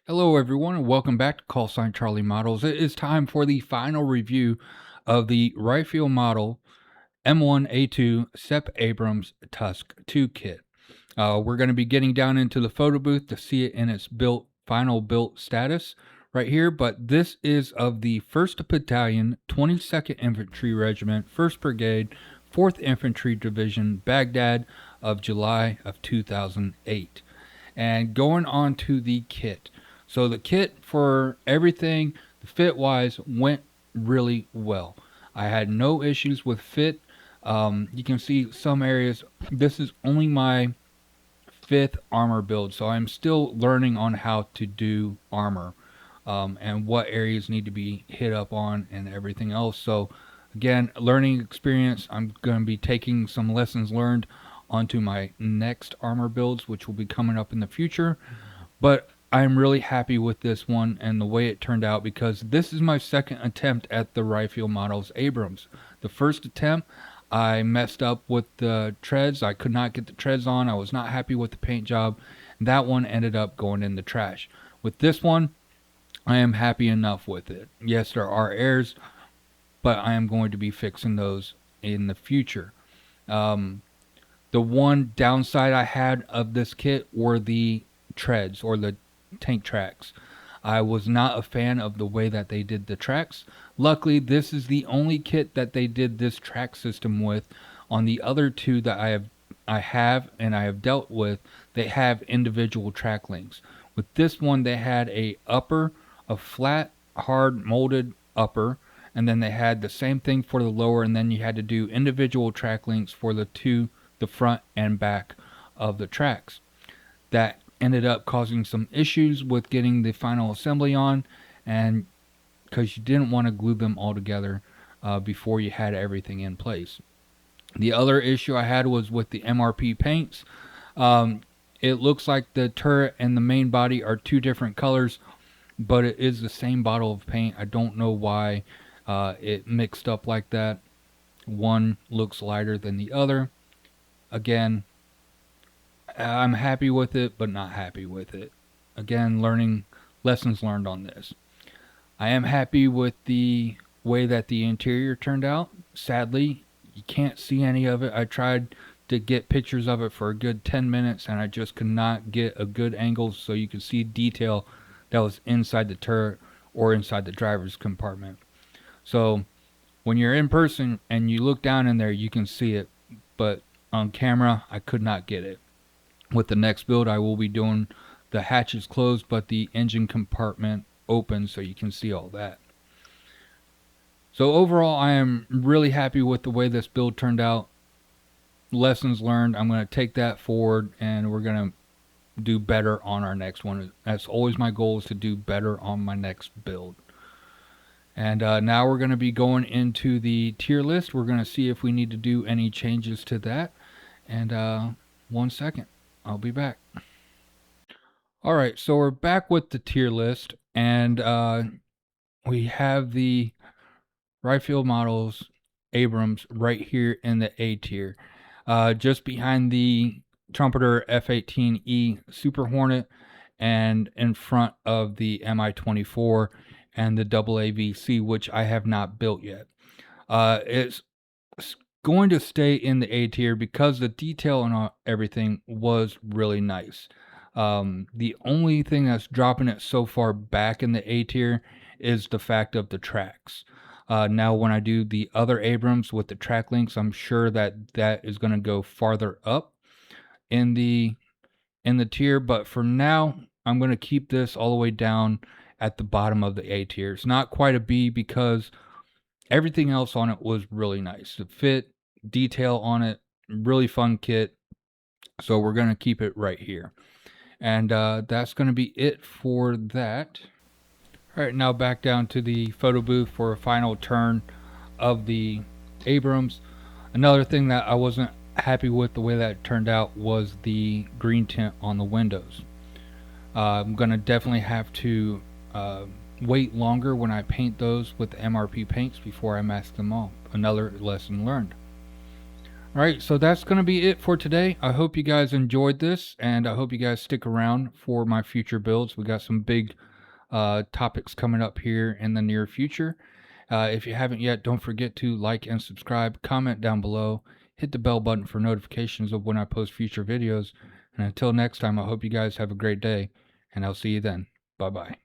Hello, everyone, and welcome back to Call Sign Charlie Models. It is time for the final review of the Rye Field Model M1A2 SEP Abrams TUSK 2 kit. We're going to be getting down into the photo booth to see it in its final built status right here, but this is of the 1st Battalion, 22nd Infantry Regiment, 1st Brigade, 4th Infantry Division, Baghdad of July of 2008. And going on to the kit. So the kit for everything, the fit wise, went really well. I had no issues with fit. You can see some areas. This is only my 5th armor build, so I'm still learning on how to do armor and what areas need to be hit up on and everything else. So again, learning experience. I'm going to be taking some lessons learned onto my next armor builds, which will be coming up in the future. But I'm really happy with this one and the way it turned out, because this is my second attempt at the Rye Field Models Abrams. The first attempt, I messed up with the treads. I could not get the treads on. I was not happy with the paint job. That one ended up going in the trash. With this one, I am happy enough with it. Yes, there are errors, but I am going to be fixing those in the future. The one downside I had of this kit were the treads, or the tank tracks. I was not a fan of the way that they did the tracks. Luckily, this is the only kit that they did this track system with. On the other two that I have dealt with, they have individual track links. With this one, they had a flat, hard molded upper, and then they had the same thing for the lower, and then you had to do individual track links for the front and back of the tracks. That ended up causing some issues with getting the final assembly on, and because you didn't want to glue them all together before you had everything in place. The other issue I had was with the MRP paints. It looks like the turret and the main body are two different colors, but it is the same bottle of paint. I don't know why it mixed up like that. One looks lighter than the other. Again, I'm happy with it, but not happy with it. Again, lessons learned on this. I am happy with the way that the interior turned out. Sadly, you can't see any of it. I tried to get pictures of it for a good 10 minutes, and I just could not get a good angle so you could see detail that was inside the turret or inside the driver's compartment. So when you're in person and you look down in there, you can see it, but on camera, I could not get it. With the next build, I will be doing the hatches closed, but the engine compartment open, so you can see all that. So overall, I am really happy with the way this build turned out. Lessons learned, I'm going to take that forward, and we're going to do better on our next one. That's always my goal, is to do better on my next build. And now we're going to be going into the tier list. We're going to see if we need to do any changes to that. And 1 second. I'll be back. Alright, so we're back with the tier list, and we have the Rye Field Models Abrams right here in the A tier. Just behind the Trumpeter F-18E Super Hornet, and in front of the Mi-24 and the AAVC, which I have not built yet. It's going to stay in the A tier because the detail on everything was really nice. The only thing that's dropping it so far back in the A tier is the fact of the tracks. Now when I do the other Abrams with the track links, I'm sure that is going to go farther up in the tier, but for now I'm going to keep this all the way down at the bottom of the A tier. It's not quite a B because everything else on it was really nice. The fit, detail on it, really fun kit. So we're going to keep it right here. And that's going to be it for that. All right, now back down to the photo booth for a final turn of the Abrams. Another thing that I wasn't happy with the way that it turned out was the green tint on the windows. I'm going to definitely have to wait longer when I paint those with the MRP paints before I mask them off. Another lesson learned. All right, so that's going to be it for today. I hope you guys enjoyed this, and I hope you guys stick around for my future builds. We got some big topics coming up here in the near future. If you haven't yet, don't forget to like and subscribe, comment down below, hit the bell button for notifications of when I post future videos. And until next time, I hope you guys have a great day, and I'll see you then. Bye-bye.